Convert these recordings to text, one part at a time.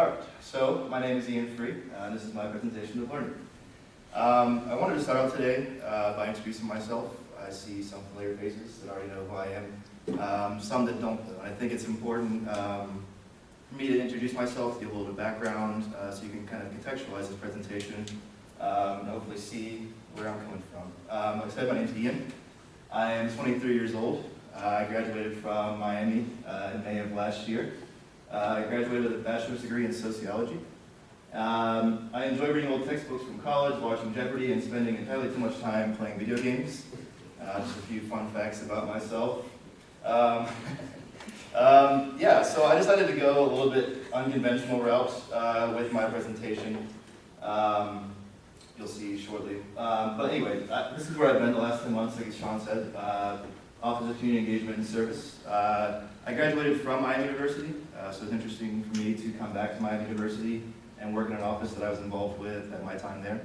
All right, so my name is Ian-2015, and this is my presentation of learning. I wanted to start out today by introducing myself. I see some familiar faces that already know who I am, some that don't though. And I think it's important for me to introduce myself, give a little bit of background, so you can kind of contextualize this presentation and hopefully see where I'm coming from. Like I said, my name is Ian. I am 23 years old. I graduated from Miami in May of last year. I graduated with a bachelor's degree in sociology. I enjoy reading old textbooks from college, watching Jeopardy, and spending entirely too much time playing video games. Just a few fun facts about myself. Yeah, so I decided to go a little bit unconventional route with my presentation. You'll see shortly. But anyway, this is where I've been the last 10 months, like Sean said, Office of Community Engagement and Service. I graduated from Miami University, so it's interesting for me to come back to Miami University and work in an office that I was involved with at my time there.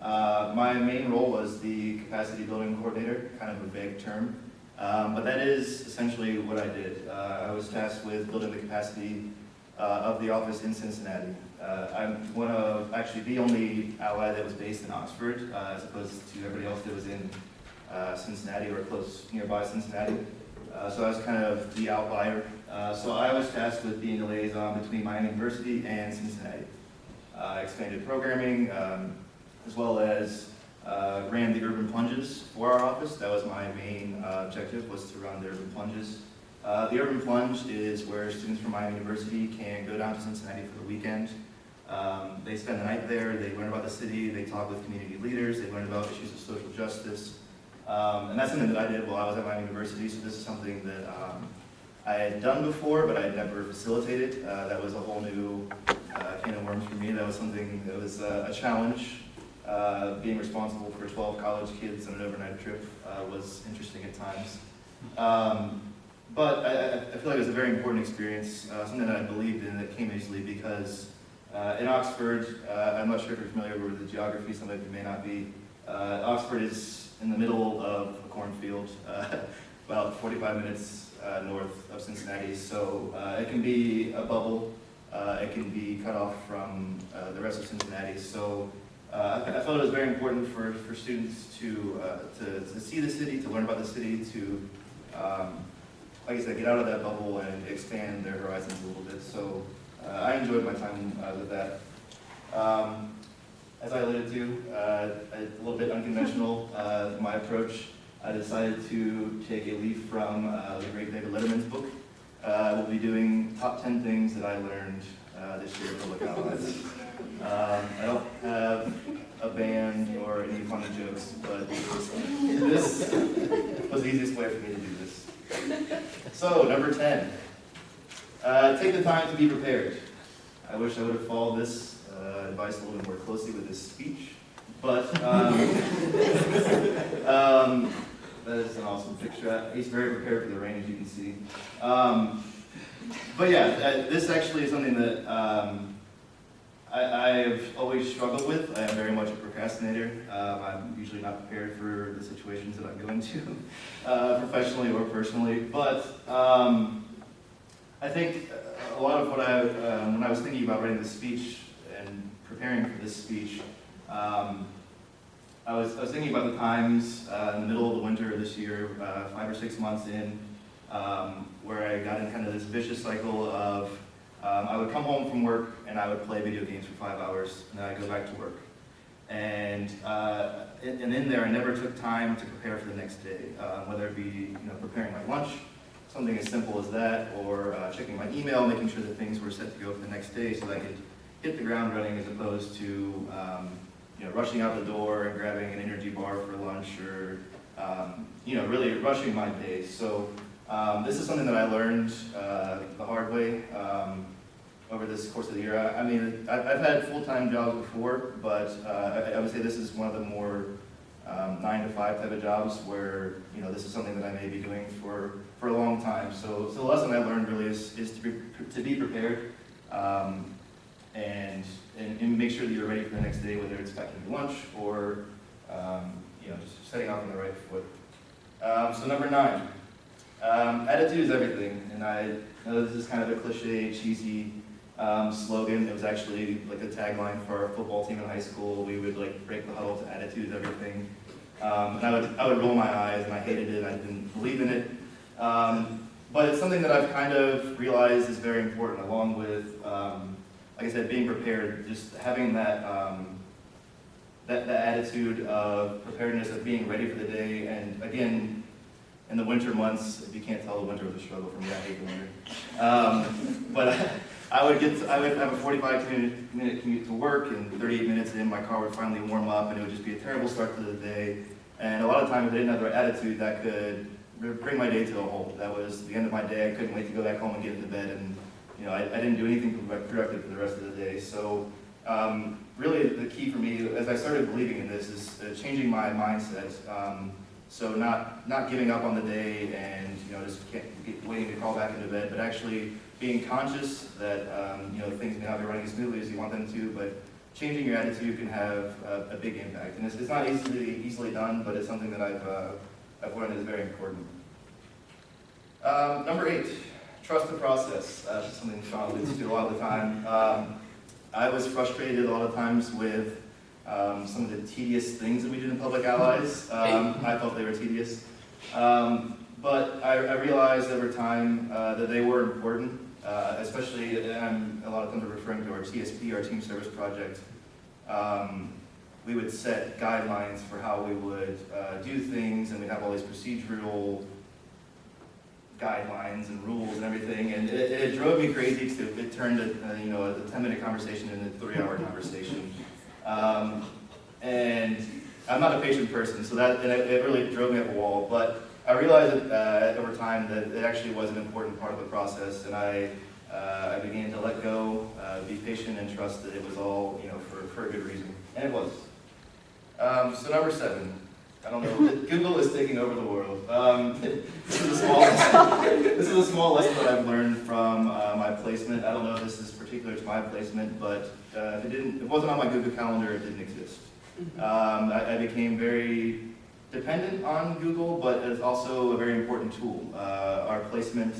My main role was the capacity building coordinator, kind of a vague term, but that is essentially what I did. I was tasked with building the capacity of the office in Cincinnati. I'm one of actually the only ally that was based in Oxford, as opposed to everybody else that was in Cincinnati or close nearby Cincinnati. So I was kind of the outlier. So I was tasked with being the liaison between Miami University and Cincinnati. Expanded programming, as well as ran the urban plunges for our office. That was my main objective, was to run the urban plunges. The urban plunge is where students from Miami University can go down to Cincinnati for the weekend. They spend the night there, they learn about the city, they talk with community leaders, they learn about issues of social justice. And that's something that I did while I was at Miami University, so this is something that I had done before, but I had never facilitated. That was a whole new can of worms for me. That was something that was a challenge. Being responsible for 12 college kids on an overnight trip was interesting at times. But I feel like it was a very important experience, something that I believed in that came easily because in Oxford, I'm not sure if you're familiar with the geography, some of you may not be. Oxford is in the middle of a cornfield, about 45 minutes north of Cincinnati, so it can be a bubble, it can be cut off from the rest of Cincinnati. So I felt it was very important for students to see the city, to learn about the city, to, like I said, get out of that bubble and expand their horizons a little bit. So I enjoyed my time with that. As I alluded to, a little bit unconventional, my approach. I decided to take a leaf from the great David Letterman's book. We'll be doing top 10 things that I learned this year at Public Allies. I don't have a band or any funny jokes, but this was the easiest way for me to do this. So, number 10. Take the time to be prepared. I wish I would have followed this advice a little bit more closely with this speech, but that is an awesome picture. He's very prepared for the rain, as you can see. But yeah, this actually is something that I've always struggled with. I am very much a procrastinator. I'm usually not prepared for the situations that I go into, professionally or personally. But I think a lot of what when I was thinking about writing this speech and preparing for this speech, I was thinking about the times in the middle of the winter of this year, 5 or 6 months in, where I got in kind of this vicious cycle of I would come home from work and I would play video games for 5 hours, and then I'd go back to work. And in there, I never took time to prepare for the next day, whether it be preparing my lunch, something as simple as that, or checking my email, making sure that things were set to go for the next day so that I could hit the ground running as opposed to rushing out the door and grabbing an energy bar for lunch or really rushing my day. So this is something that I learned the hard way over this course of the year. I mean, I've had full-time jobs before, but I would say this is one of the more 9-to-5 type of jobs where this is something that I may be doing for a long time. So the lesson I learned really is to be prepared and make sure that you're ready for the next day, whether it's packing your lunch or just setting off on the right foot. So number 9, attitude is everything. And I know this is kind of a cliche, cheesy slogan. It was actually like a tagline for our football team in high school. We would like break the huddle to attitude everything. And I would roll my eyes, and I hated it. I didn't believe in it. But it's something that I've kind of realized is very important, along with, like I said, being prepared. Just having that that attitude of preparedness, of being ready for the day. And again, in the winter months, if you can't tell, the winter was a struggle for me. I hate the winter. But I would have a 45-minute commute to work, and 38 minutes in, my car would finally warm up, and it would just be a terrible start to the day. And a lot of times, if I didn't have the right attitude, that could bring my day to a halt. That was the end of my day. I couldn't wait to go back home and get into bed, and I didn't do anything productive for the rest of the day. So really, the key for me, as I started believing in this, is changing my mindset. So not giving up on the day and just waiting to crawl back into bed, but actually being conscious that things may not be running as smoothly as you want them to, but changing your attitude can have a big impact. And it's not easily done, but it's something that I've learned is very important. Number 8, trust the process. That's something Sean alludes to a lot of the time. I was frustrated a lot of times with some of the tedious things that we did in Public Allies. I thought they were tedious. But I realized over time that they were important, especially, and a lot of times we're referring to our TSP, our Team Service Project. We would set guidelines for how we would do things, and we'd have all these procedural guidelines and rules and everything, and it drove me crazy because it turned a 10-minute conversation into a 3-hour conversation. And I'm not a patient person, so it really drove me up a wall. But I realized that over time that it actually was an important part of the process, and I began to let go, be patient, and trust that it was all for a good reason, and it was. So number 7. I don't know. Google is taking over the world. This is a small lesson that I've learned from my placement. I don't know if this is particular to my placement, but if it wasn't on my Google Calendar, it didn't exist. I became very dependent on Google, but it's also a very important tool. Our placement,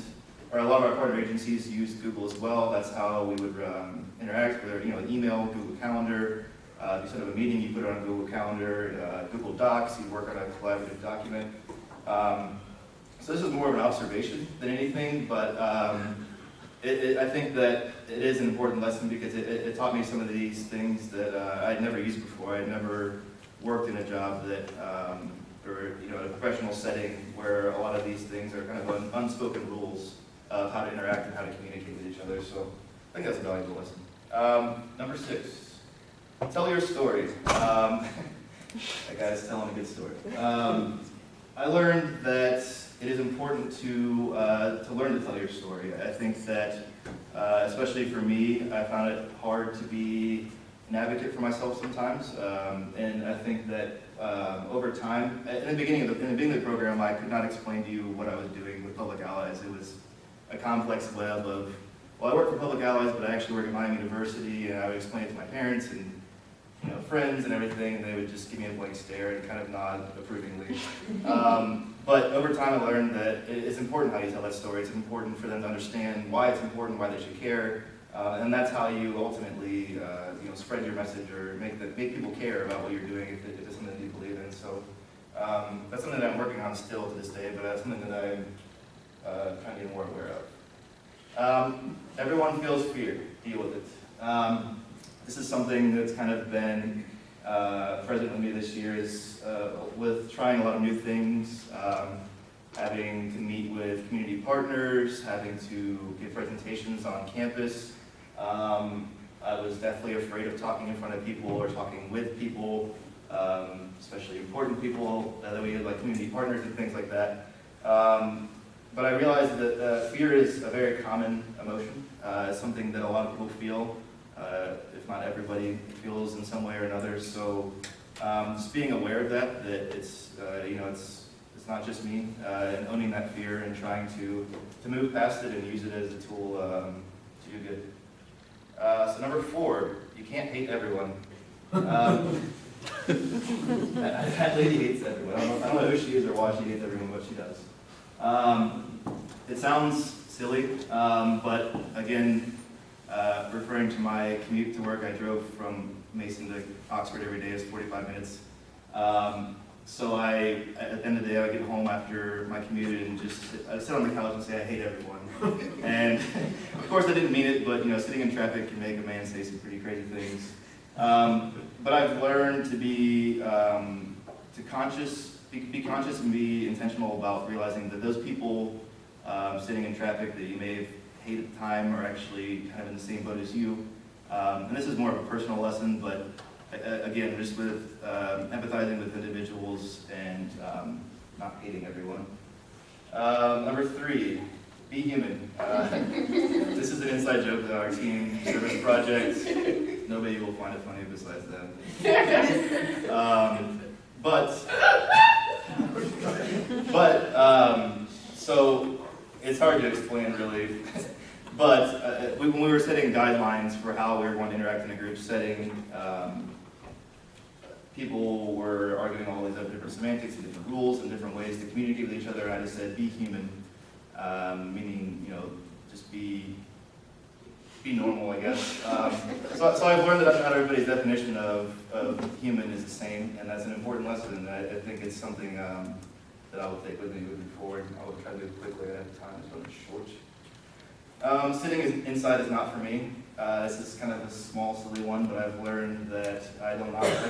or a lot of our partner agencies use Google as well. That's how we would interact with email, Google Calendar. If you set up a meeting, you put it on Google Calendar, Google Docs, you work on a collaborative document. So this is more of an observation than anything, but I think that it is an important lesson because it taught me some of these things that I'd never used before. I'd never worked in a job that, or a professional setting where a lot of these things are kind of unspoken rules of how to interact and how to communicate with each other. So I think that's a valuable lesson. Number 6. Tell your story. That guy's telling a good story. I learned that it is important to learn to tell your story. I think that, especially for me, I found it hard to be an advocate for myself sometimes, and I think that over time, in the beginning of the program, I could not explain to you what I was doing with Public Allies. It was a complex web of, well, I work for Public Allies, but I actually work at Miami University, and I would explain it to my parents and friends and everything, and they would just give me a blank stare and kind of nod approvingly. But over time, I learned that it's important how you tell that story. It's important for them to understand why it's important, why they should care, and that's how you ultimately, spread your message or make people care about what you're doing if it's something that you believe in. So that's something that I'm working on still to this day, but that's something that I'm trying to get more aware of. Everyone feels fear. Deal with it. This is something that's kind of been present with me this year, is with trying a lot of new things, having to meet with community partners, having to give presentations on campus. I was definitely afraid of talking in front of people or talking with people, especially important people that we had, like community partners and things like that. But I realized that fear is a very common emotion. It's something that a lot of people feel. If not everybody feels in some way or another. So just being aware of that it's it's not just me, and owning that fear and trying to move past it and use it as a tool to do good. So number 4, you can't hate everyone. That lady hates everyone. I don't know who she is or why she hates everyone, but she does. It sounds silly, but again, Referring to my commute to work, I drove from Mason to Oxford every day. It's 45 minutes. So at the end of the day, I would get home after my commute and I'd sit on the couch and say, I hate everyone. And of course I didn't mean it, but sitting in traffic can make a man say some pretty crazy things. But I've learned to be conscious and be intentional about realizing that those people sitting in traffic that you may have hated at the time are actually kind of in the same boat as you. And this is more of a personal lesson, but again, just with empathizing with individuals and not hating everyone. Number 3, be human. This is an inside joke with our team service project. Nobody will find it funny besides them. So it's hard to explain really. But when we were setting guidelines for how we were going to interact in a group setting, people were arguing all these other different semantics and different rules and different ways to communicate with each other. And I just said, be human, meaning, just be normal, I guess. So I've learned that not everybody's definition of human is the same, and that's an important lesson. And I think it's something that I will take with me moving forward. I will try to move quickly. I have time, so I'm short. Sitting inside is not for me. This is kind of a small, silly one, but I've learned that I do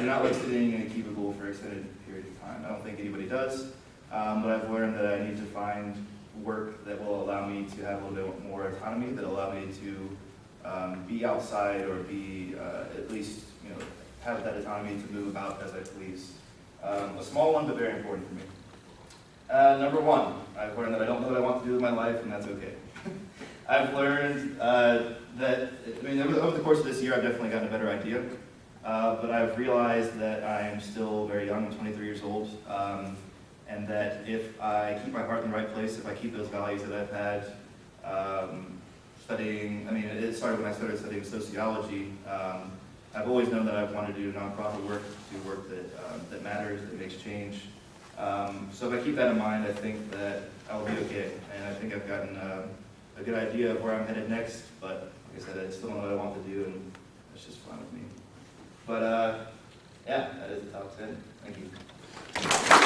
not like sitting in a cubicle for extended periods of time. I don't think anybody does, but I've learned that I need to find work that will allow me to have a little bit more autonomy, that allow me to be outside or be at least have that autonomy to move about as I please. A small one, but very important for me. Number 1, I've learned that I don't know what I want to do with my life, and that's okay. I've learned that, over the course of this year, I've definitely gotten a better idea, but I've realized that I am still very young, I'm 23 years old, and that if I keep my heart in the right place, if I keep those values that I've had, studying, it started when I started studying sociology. I've always known that I want to do nonprofit work, do work that matters, that makes change. So if I keep that in mind, I think that I'll be okay, and I think I've gotten a good idea of where I'm headed next, but like I said, I still don't know what I want to do, and that's just fine with me. But yeah, that is the top 10. Thank you.